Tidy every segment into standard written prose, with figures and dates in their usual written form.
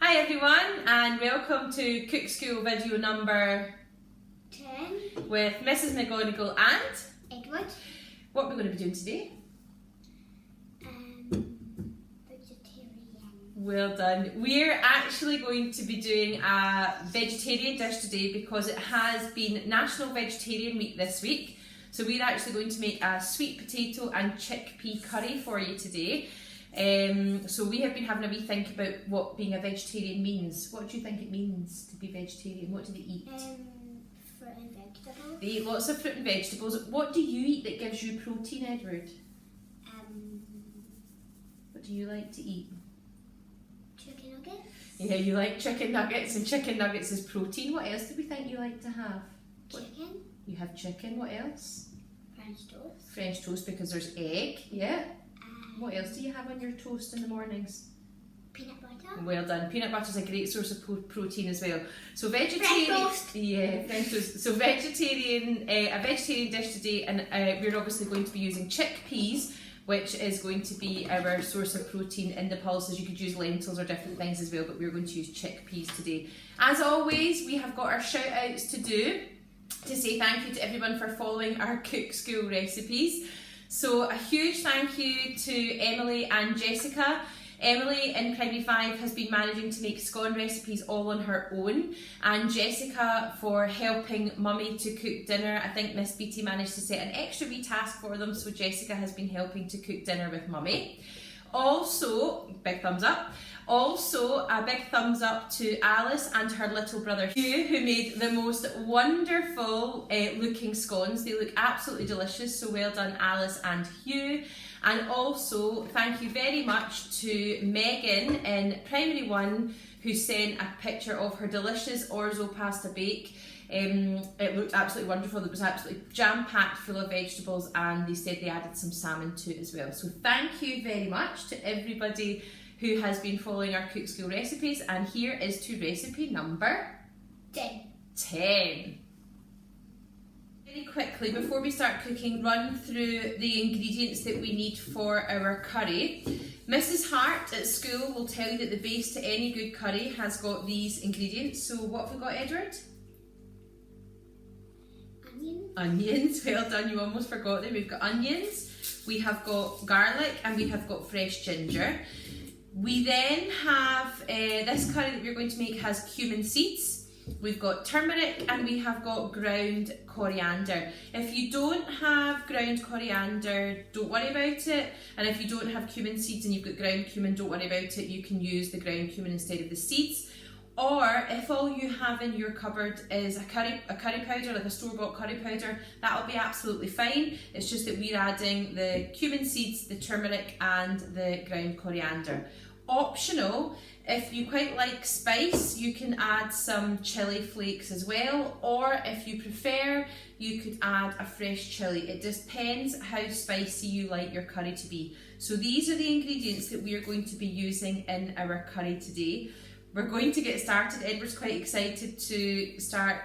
Hi everyone, and welcome to Cook School video number 10 with Mrs McGonagall and Edward. what are we going to be doing today? Vegetarian. Well done. We're actually going to be doing a vegetarian dish today because it has been National Vegetarian Week this week. So we're actually going to make a sweet potato and chickpea curry for you today. So we have been having a wee think about what being a vegetarian means. What do you think it means to be vegetarian? What do they eat? Fruit and vegetables. They eat lots of fruit and vegetables. What do you eat that gives you protein, Edward? What do you like to eat? Chicken nuggets. Yeah, you like chicken nuggets, and chicken nuggets is protein. What else do we think you like to have? Chicken. You have chicken. What else? French toast. French toast because there's egg. Yeah. What else do you have on your toast in the mornings? Peanut butter. Well done. Peanut butter is a great source of protein as well. So vegetarian. French toast. Yeah, French toast. So vegetarian, a vegetarian dish today, and we're obviously going to be using chickpeas, which is going to be our source of protein in the pulses. You could use lentils or different things as well, but we're going to use chickpeas today. As always, we have got our shout outs to do to say thank you to everyone for following our Cook School recipes. So a huge thank you to Emily and Jessica. Emily in Primary 5 has been managing to make scone recipes all on her own, and Jessica for helping Mummy to cook dinner. I think Miss Beattie managed to set an extra wee task for them, so Jessica has been helping to cook dinner with Mummy. Also, big thumbs up. Also, a big thumbs up to Alice and her little brother Hugh, who made the most wonderful looking scones. They look absolutely delicious, so well done Alice and Hugh. And also, thank you very much to Megan in Primary 1, who sent a picture of her delicious orzo pasta bake. It looked absolutely wonderful. It was absolutely jam-packed full of vegetables, and they said they added some salmon to it as well. So thank you very much to everybody who has been following our Cook School recipes, and here is to recipe number 10. Very quickly, before we start cooking, run through the ingredients that we need for our curry. Mrs. Hart at school will tell you that the base to any good curry has got these ingredients. So what have we got, Edward? Onions, well done, you almost forgot them. We've got onions, we have got garlic, and we have got fresh ginger. We then have, this curry that we're going to make has cumin seeds, we've got turmeric, and we have got ground coriander. If you don't have ground coriander, don't worry about it, and if you don't have cumin seeds and you've got ground cumin, don't worry about it, you can use the ground cumin instead of the seeds. Or if all you have in your cupboard is a curry powder, like a store-bought curry powder, that'll be absolutely fine. It's just that we're adding the cumin seeds, the turmeric, and the ground coriander. Optional, if you quite like spice, you can add some chilli flakes as well, or if you prefer, you could add a fresh chilli. It just depends how spicy you like your curry to be. So these are the ingredients that we are going to be using in our curry today. We're going to get started. Edward's quite excited to start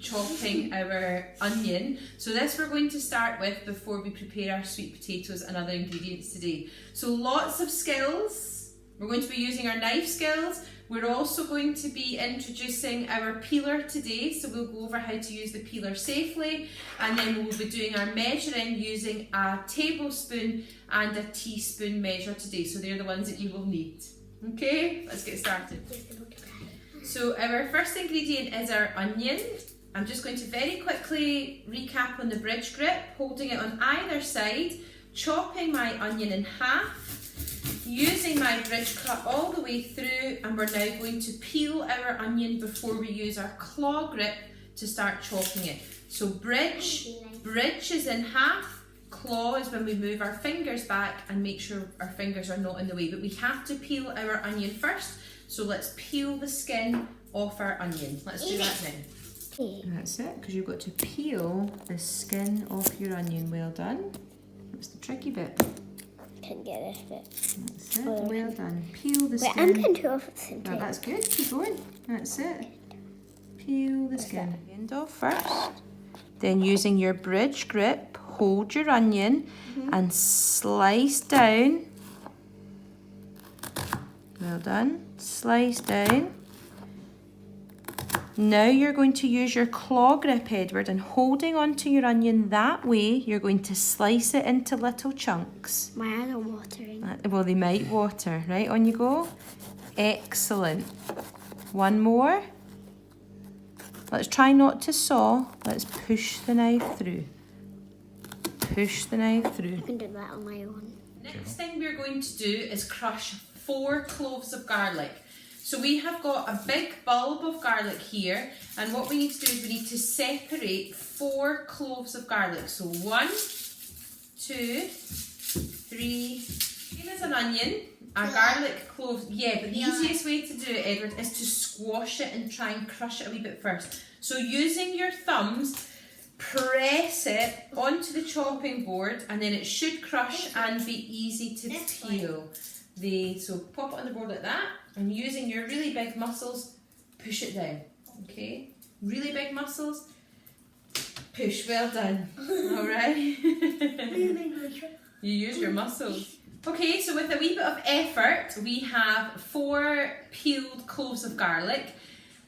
chopping our onion. So this we're going to start with before we prepare our sweet potatoes and other ingredients today. So lots of skills. We're going to be using our knife skills. We're also going to be introducing our peeler today. So we'll go over how to use the peeler safely. And then we'll be doing our measuring using a tablespoon and a teaspoon measure today. So they're the ones that you will need. Okay, let's get started. So our first ingredient is our onion. I'm just going to very quickly recap on the bridge grip, holding it on either side, chopping my onion in half, using my bridge cut all the way through, and we're now going to peel our onion before we use our claw grip to start chopping it. So bridge is in half. Claw is when we move our fingers back and make sure our fingers are not in the way, but we have to peel our onion first, so let's peel the skin off our onion. Let's do that now. That's it, because you've got to peel the skin off your onion. Well done. That's the tricky bit. Can't get this bit. That's it, well done. Peel the skin. Wait, I'm going to off at the same time. That's good, keep going. That's it. Peel the skin. End off first. Then using your bridge grip, hold your onion and slice down Well done. Slice down. Now you're going to use your claw grip, Edward, and holding onto your onion that way, you're going to slice it into little chunks. My eyes are watering. Well, they might water. Right, on you go. Excellent. One more. Let's try not to saw. Let's push the knife through. Push the knife through. I can do that on my own. Next thing we're going to do is crush 4 cloves of garlic. So we have got a big bulb of garlic here, and what we need to do is we need to separate 4 cloves of garlic. So 1, 2, 3, same as an onion, a garlic clove. Yeah, but the easiest way to do it, Edward, is to squash it and try and crush it a wee bit first. So using your thumbs, press it onto the chopping board, and then it should crush and be easy to peel. So pop it on the board like that, and using your really big muscles, push it down. Okay, really big muscles, push. Well done. All right. You use your muscles. Okay, so with a wee bit of effort, we have 4 peeled cloves of garlic.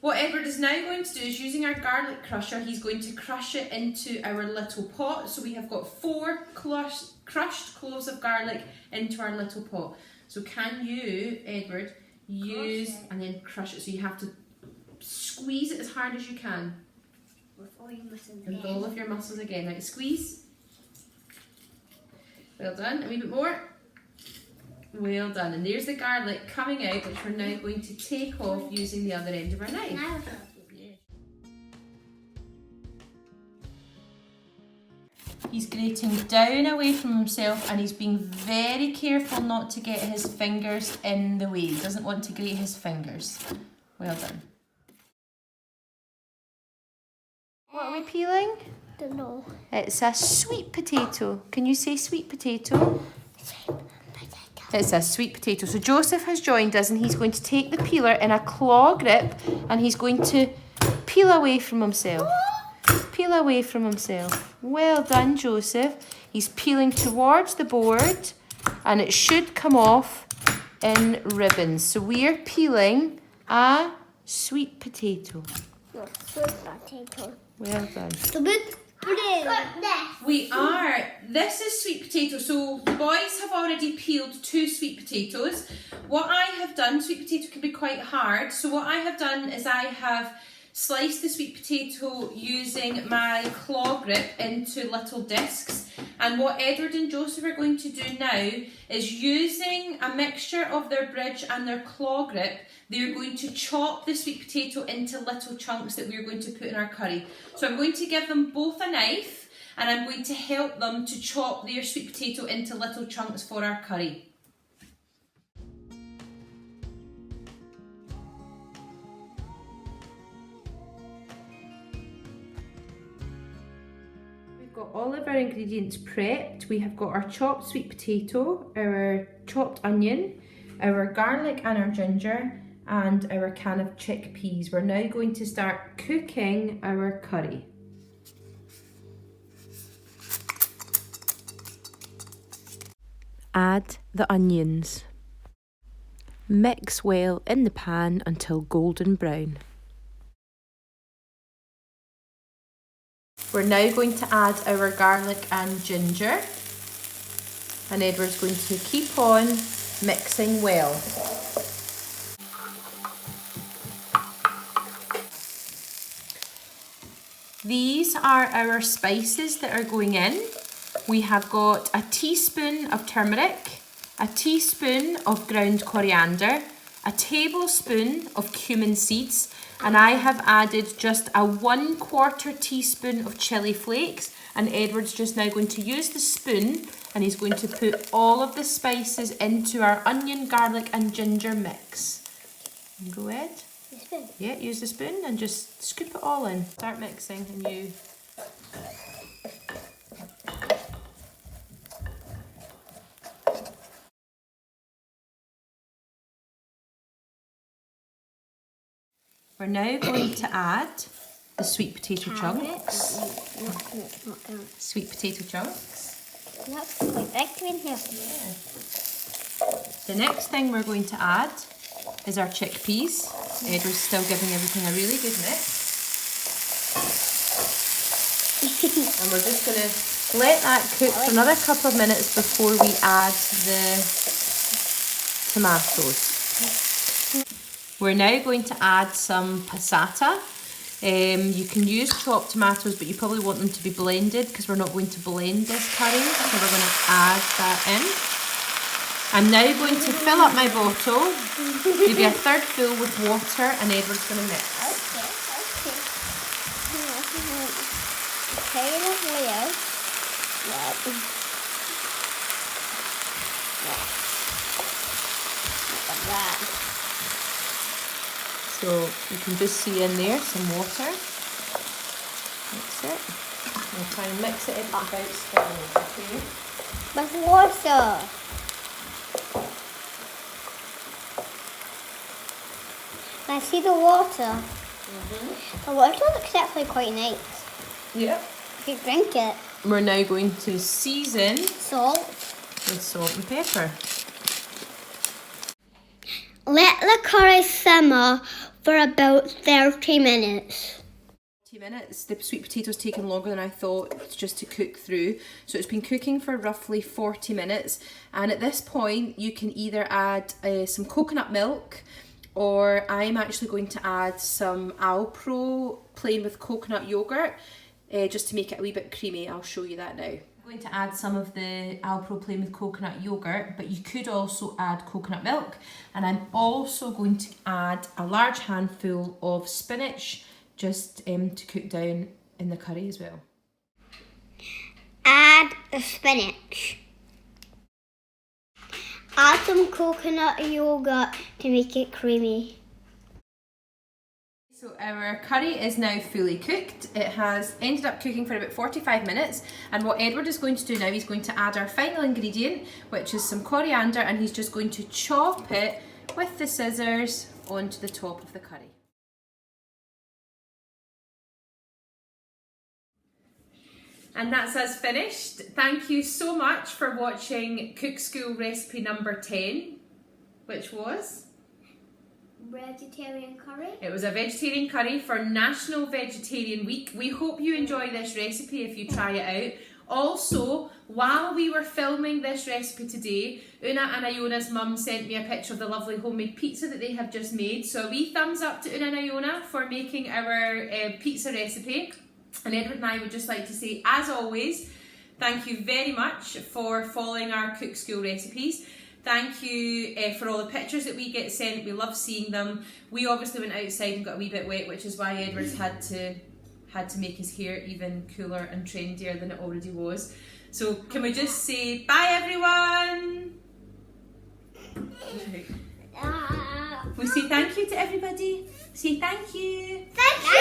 What Edward is now going to do is, using our garlic crusher, he's going to crush it into our little pot. So we have got 4 crushed cloves of garlic into our little pot. So can you, Edward, use and then crush it? So you have to squeeze it as hard as you can. With all your muscles With all of your muscles again. Right, squeeze. Well done. A wee bit more. Well done. And there's the garlic coming out, which we're now going to take off using the other end of our knife. He's grating down away from himself, and he's being very careful not to get his fingers in the way. He doesn't want to grate his fingers. Well done. What are we peeling? Don't know. It's a sweet potato. Can you say sweet potato? It's a sweet potato. So Joseph has joined us, and he's going to take the peeler in a claw grip, and he's going to peel away from himself. Peel away from himself. Well done, Joseph. He's peeling towards the board, and it should come off in ribbons. So we are peeling a sweet potato. No, sweet potato. Well done. We are. This is sweet potato. So the boys have already peeled 2 sweet potatoes. What I have done, sweet potato can be quite hard. So what I have done is I have sliced the sweet potato using my claw grip into little discs. And what Edward and Joseph are going to do now is, using a mixture of their bridge and their claw grip, they're going to chop the sweet potato into little chunks that we're going to put in our curry. So I'm going to give them both a knife, and I'm going to help them to chop their sweet potato into little chunks for our curry. Got all of our ingredients prepped. We have got our chopped sweet potato, our chopped onion, our garlic and our ginger, and our can of chickpeas. We're now going to start cooking our curry. Add the onions. Mix well in the pan until golden brown. We're now going to add our garlic and ginger, and Edward's going to keep on mixing well. These are our spices that are going in. We have got a teaspoon of turmeric, a teaspoon of ground coriander, a tablespoon of cumin seeds, and I have added just a 1/4 teaspoon of chilli flakes, and Edward's just now going to use the spoon, and he's going to put all of the spices into our onion, garlic and ginger mix. Go ahead. The spoon? Yeah, use the spoon and just scoop it all in. Start mixing, and you... We're now going to add the sweet potato chunks. Sweet potato chunks. Looks like big in here. Yeah. The next thing we're going to add is our chickpeas. Edward's still giving everything a really good mix. And we're just going to let that cook for another couple of minutes before we add the tomatoes. We're now going to add some passata. You can use chopped tomatoes, but you probably want them to be blended because we're not going to blend this curry, so we're going to add that in. I'm now going to fill up my bottle, maybe a third full with water, and Edward's going to mix. So you can just see in there some water. Mix it. We'll try and mix it in without spilling it, okay? With water. I see the water. The water looks actually quite nice. Yeah. You could drink it. We're now going to season Salt. with salt and pepper. Let the curry simmer for about 30 minutes. 30 minutes. The sweet potatoes taken longer than I thought just to cook through. So it's been cooking for roughly 40 minutes. And at this point, you can either add some coconut milk, or I'm actually going to add some Alpro plain with coconut yogurt, just to make it a wee bit creamy. I'll show you that now. I'm going to add some of the Alpro plain with coconut yogurt, but you could also add coconut milk. And I'm also going to add a large handful of spinach, just to cook down in the curry as well. Add the spinach. Add some coconut yogurt to make it creamy. So our curry is now fully cooked. It has ended up cooking for about 45 minutes, and what Edward is going to do now, he's going to add our final ingredient, which is some coriander, and he's just going to chop it with the scissors onto the top of the curry. And that's us finished. Thank you so much for watching Cook School recipe number 10, which was? Vegetarian curry. It was a vegetarian curry for National Vegetarian Week. We hope you enjoy this recipe if you try it out. Also, while we were filming this recipe today, Una and Iona's mum sent me a picture of the lovely homemade pizza that they have just made. So a wee thumbs up to Una and Iona for making our pizza recipe. And Edward and I would just like to say, as always, thank you very much for following our Cook School recipes. Thank you for all the pictures that we get sent. We love seeing them. We obviously went outside and got a wee bit wet, which is why Edward's had to make his hair even cooler and trendier than it already was. So can we just say bye, everyone? We say thank you to everybody. Say thank you. Thank you.